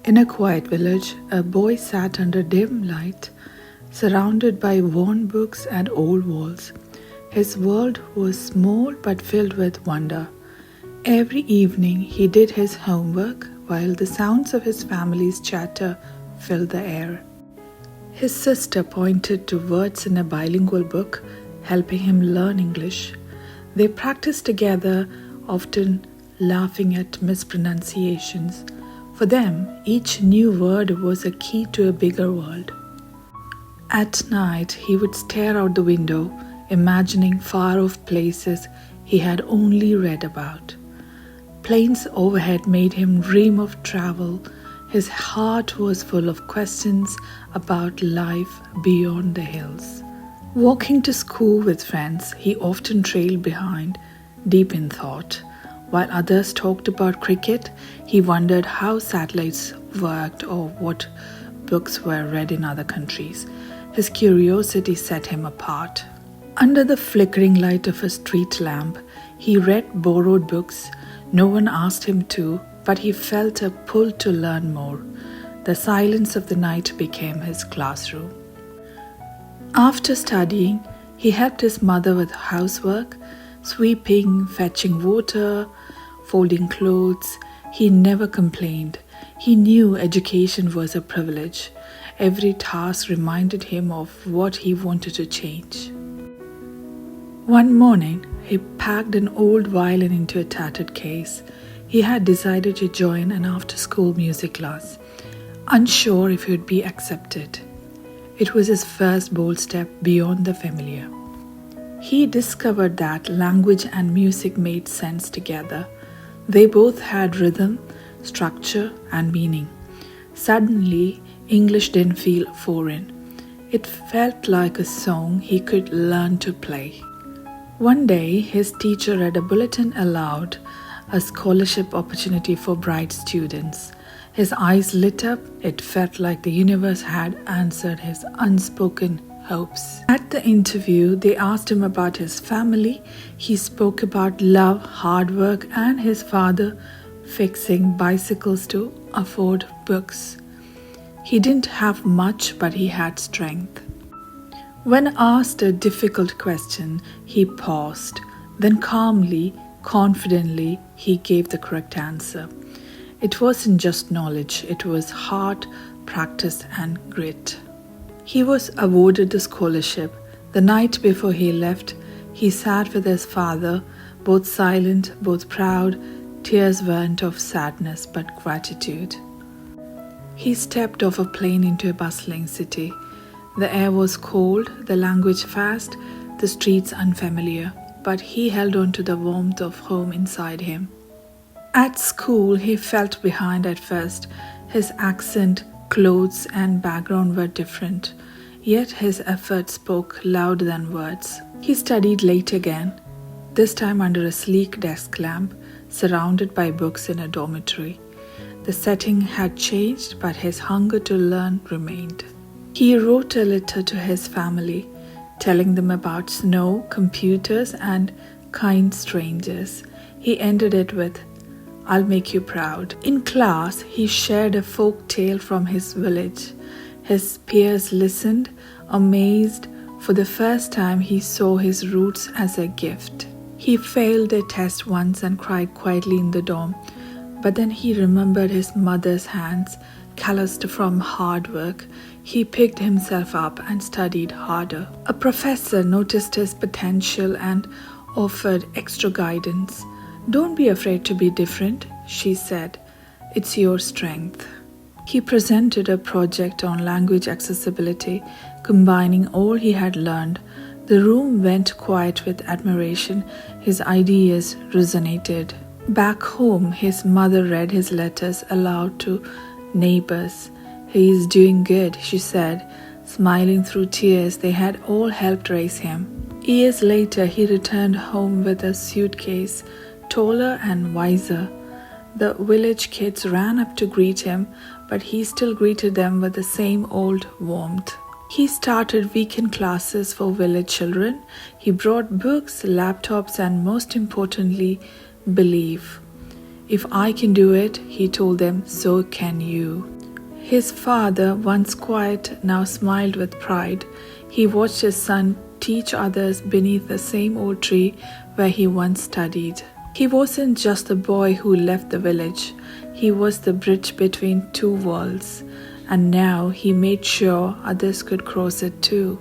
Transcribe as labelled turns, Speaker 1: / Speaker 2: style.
Speaker 1: In a quiet village, a boy sat under dim light, surrounded by worn books and old walls. His world was small but filled with wonder. Every evening he did his homework while the sounds of his family's chatter filled the air. His sister pointed to words in a bilingual book, helping him learn English. They practiced together, often laughing at mispronunciations. For them, each new word was a key to a bigger world. At night, he would stare out the window, imagining far-off places he had only read about. Planes overhead made him dream of travel. His heart was full of questions about life beyond the hills. Walking to school with friends, he often trailed behind, deep in thought. While others talked about cricket, he wondered how satellites worked or what books were read in other countries. His curiosity set him apart. Under the flickering light of a street lamp, he read borrowed books. No one asked him to, but he felt a pull to learn more. The silence of the night became his classroom. After studying, he helped his mother with housework, sweeping, fetching water, folding clothes. He never complained. He knew education was a privilege. Every task reminded him of what he wanted to change. One morning, he packed an old violin into a tattered case. He had decided to join an after-school music class, unsure if he would be accepted. It was his first bold step beyond the familiar. He discovered that language and music made sense together. They both had rhythm, structure, and meaning. Suddenly, English didn't feel foreign. It felt like a song he could learn to play. One day, his teacher read a bulletin aloud, a scholarship opportunity for bright students. His eyes lit up. It felt like the universe had answered his unspoken hopes. At the interview, they asked him about his family. He spoke about love, hard work, and his father fixing bicycles to afford books. He didn't have much, but he had strength. When asked a difficult question, he paused. Then calmly, confidently, he gave the correct answer. It wasn't just knowledge, it was heart, practice, and grit. He was awarded the scholarship. The night before he left, he sat with his father, both silent, both proud. Tears weren't of sadness but gratitude. He stepped off a plane into a bustling city. The air was cold, the language fast, the streets unfamiliar, but he held on to the warmth of home inside him. At school, he felt behind at first. His accent, clothes, and background were different, yet his effort spoke louder than words. He studied late again, this time under a sleek desk lamp, surrounded by books in a dormitory. The setting had changed, but his hunger to learn remained. He wrote a letter to his family, telling them about snow, computers, and kind strangers. He ended it with, "I'll make you proud." In class, he shared a folk tale from his village. His peers listened, amazed. For the first time, he saw his roots as a gift. He failed a test once and cried quietly in the dorm. But then he remembered his mother's hands, calloused from hard work. He picked himself up and studied harder. A professor noticed his potential and offered extra guidance. "Don't be afraid to be different," she said. "It's your strength." He presented a project on language accessibility, combining all he had learned. The room went quiet with admiration. His ideas resonated. Back home, his mother read his letters aloud to neighbors. "He is doing good," she said, smiling through tears. They had all helped raise him. Years later, he returned home with a suitcase, taller and wiser. The village kids ran up to greet him, but he still greeted them with the same old warmth. He started weekend classes for village children. He brought books, laptops, and most importantly, belief. If I can do it, he told them, so can you. His father, once quiet, now smiled with pride. He watched his son teach others beneath the same old tree where he once studied. He wasn't just the boy who left the village. He was the bridge between two worlds, and now he made sure others could cross it too.